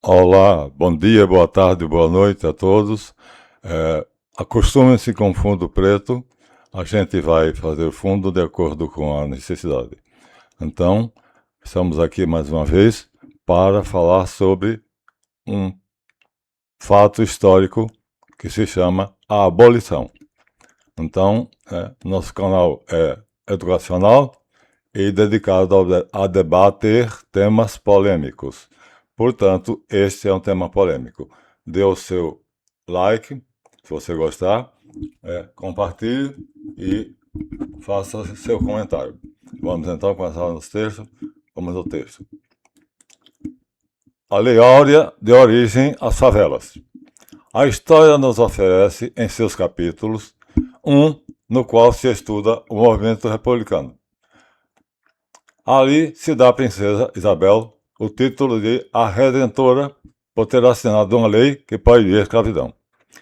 Olá, bom dia, boa tarde, boa noite a todos. Acostumem-se com fundo preto, a gente vai fazer o fundo de acordo com a necessidade. Então, estamos aqui mais uma vez para falar sobre um fato histórico que se chama a abolição. Então, nosso canal é educacional e dedicado a debater temas polêmicos. Portanto, este é um tema polêmico. Dê o seu like, se você gostar, compartilhe e faça seu comentário. Vamos então começar nos textos. Vamos ao texto. A Lei Áurea deu origem às favelas. A história nos oferece, em seus capítulos, no qual se estuda o movimento republicano. Ali se dá à princesa Isabel o título de a Redentora por ter assinado uma lei que proibia a escravidão.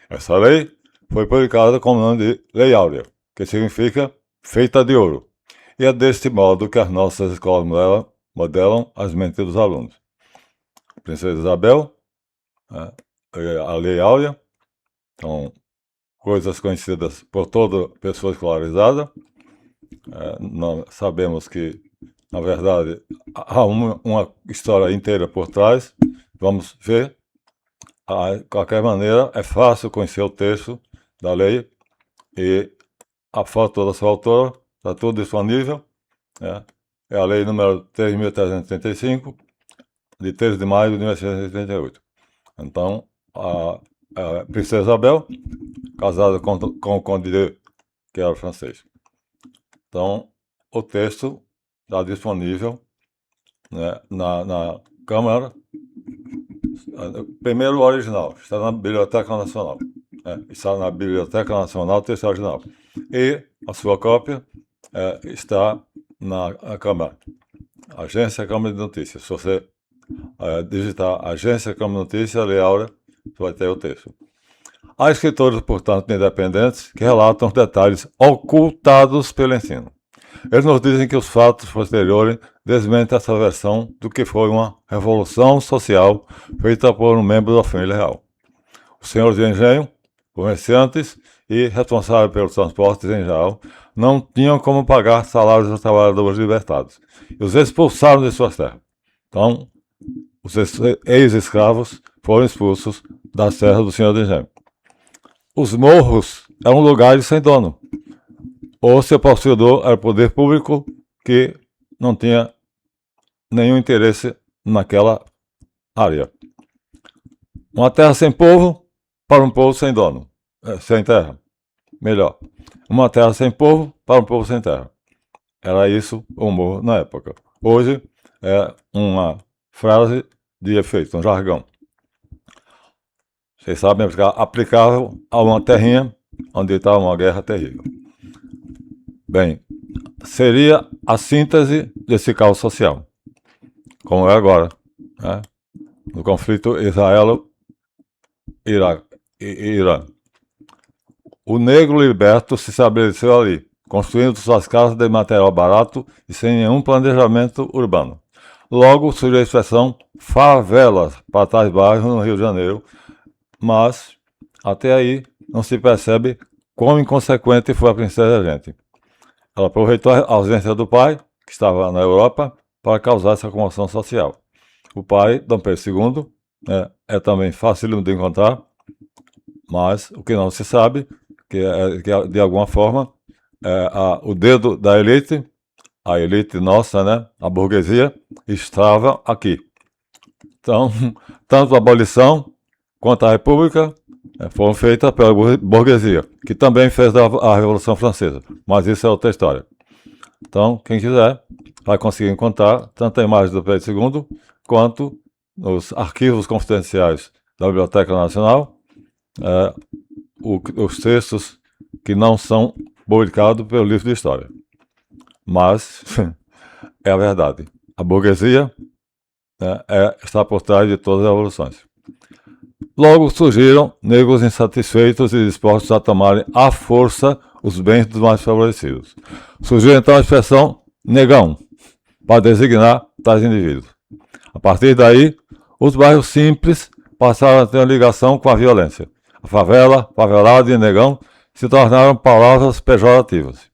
Essa lei foi publicada com o nome de Lei Áurea, que significa feita de ouro, e é deste modo que as nossas escolas modelam as mentes dos alunos. A princesa Isabel, a Lei Áurea, são coisas conhecidas por toda pessoa escolarizada. Nós sabemos que, na verdade, há uma história inteira por trás. Vamos ver. De qualquer maneira, é fácil conhecer o texto da lei e a foto da sua autora, está tudo disponível. É a lei número 3.335, de 3 de maio de 1988. Então, a princesa Isabel, casada com o conde de, que era francês. Então, o texto está disponível, né, na Câmara. Primeiro, o original, está na Biblioteca Nacional. Está na Biblioteca Nacional, o texto original. E a sua cópia está na Câmara. Agência Câmara de Notícias. Se você digitar Agência Câmara de Notícias, Lei Áurea, você vai ter o texto. Há escritores, portanto, independentes que relatam os detalhes ocultados pelo ensino. Eles nos dizem que os fatos posteriores desmentem essa versão do que foi uma revolução social feita por um membro da família real. Os senhores de engenho, comerciantes e responsáveis pelos transportes em geral não tinham como pagar salários aos trabalhadores libertados e os expulsaram de suas terras. Então, os ex-escravos foram expulsos das terras do senhor de engenho. Os morros eram lugares sem dono. O seu possuidor era o poder público que não tinha nenhum interesse naquela área. Uma terra sem povo para um povo sem dono, sem terra. Melhor, uma terra sem povo para um povo sem terra. Era isso o morro na época. Hoje é uma frase de efeito, um jargão. Vocês sabem, aplicável a uma terrinha onde estava uma guerra terrível. Bem, seria a síntese desse caos social, como é agora, no conflito Israel-Irã. O negro liberto se estabeleceu ali, construindo suas casas de material barato e sem nenhum planejamento urbano. Logo surgiu a expressão favelas para tais bairros no Rio de Janeiro, mas até aí não se percebe quão inconsequente foi a princesa Gente. Ela aproveitou a ausência do pai, que estava na Europa, para causar essa comoção social. O pai, Dom Pedro II, é também fácil de encontrar, mas o que não se sabe, que de alguma forma, o dedo da elite, a elite nossa, a burguesia, estava aqui. Então, tanto a abolição quanto a república foram feitas pela burguesia, que também fez a Revolução Francesa, mas isso é outra história. Então, quem quiser vai conseguir encontrar tanto a imagem do Pedro II, quanto nos arquivos confidenciais da Biblioteca Nacional, os textos que não são publicados pelo livro de história. Mas é a verdade. A burguesia está por trás de todas as revoluções. Logo surgiram negros insatisfeitos e dispostos a tomarem à força os bens dos mais favorecidos. Surgiu então a expressão negão, para designar tais indivíduos. A partir daí, Os bairros simples passaram a ter ligação com a violência. A favela, favelado e negão se tornaram palavras pejorativas.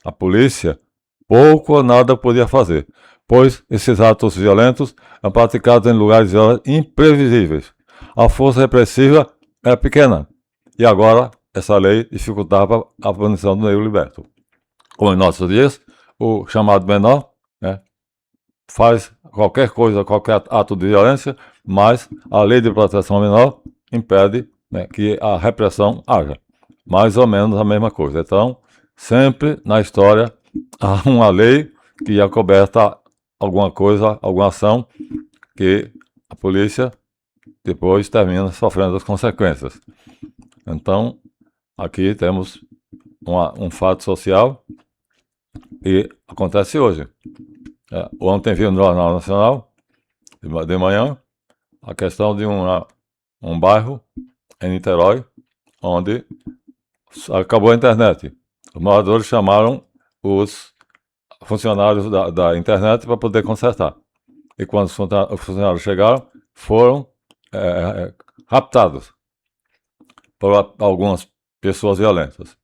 A polícia pouco ou nada podia fazer, pois esses atos violentos eram praticados em lugares imprevisíveis. A força repressiva era pequena, e agora essa lei dificultava a punição do negro liberto. Como em nossos dias, o chamado menor, né, faz qualquer coisa, qualquer ato de violência, mas a lei de proteção menor impede, né, que a repressão haja. Mais ou menos a mesma coisa. Então, sempre na história há uma lei que acoberta alguma coisa, alguma ação que a polícia depois termina sofrendo as consequências. Então, aqui temos um fato social que acontece hoje. Ontem vi no Jornal Nacional, de manhã, a questão de um bairro em Niterói, onde acabou a internet. Os moradores chamaram os funcionários da internet para poder consertar. E quando os funcionários chegaram, foram raptados por algumas pessoas violentas.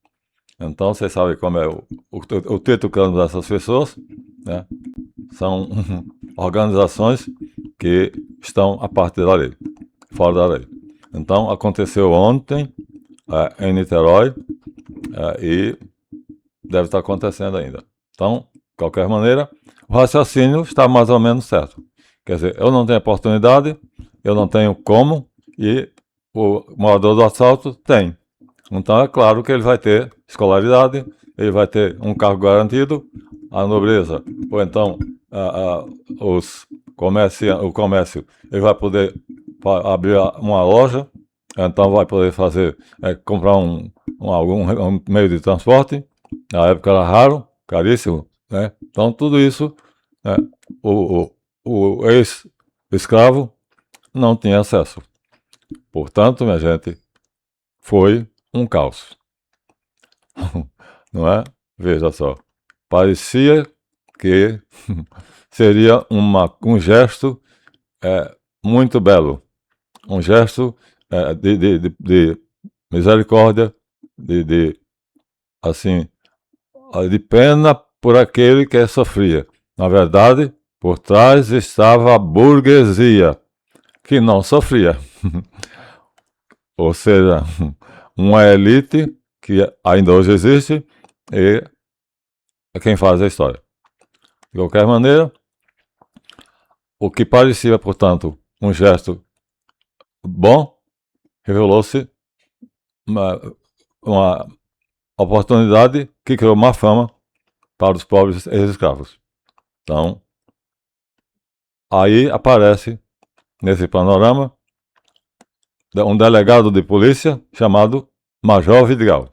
Então, vocês sabem como é o título dessas pessoas, né? São organizações que estão a partir da lei, fora da lei. Então, aconteceu ontem em Niterói e deve estar acontecendo ainda. Então, de qualquer maneira, o raciocínio está mais ou menos certo. Quer dizer, eu não tenho oportunidade, eu não tenho como, e o morador do assalto tem. Então, é claro que ele vai ter escolaridade, ele vai ter um cargo garantido, a nobreza, ou então o comércio, ele vai poder abrir uma loja, então vai poder fazer, comprar algum meio de transporte. Na época era raro, caríssimo, né? Então tudo isso, né, o ex-escravo não tinha acesso. Portanto, minha gente, foi um caos. Não é? Veja só. Parecia que seria um gesto muito belo. Um gesto de misericórdia, assim, de pena por aquele que sofria. Na verdade, por trás estava a burguesia, que não sofria. Ou seja, uma elite que ainda hoje existe e é quem faz a história. De qualquer maneira, o que parecia, portanto, um gesto bom, revelou-se uma oportunidade que criou uma fama para os pobres ex-escravos. Então, aí aparece, nesse panorama, um delegado de polícia chamado Major Vidigal.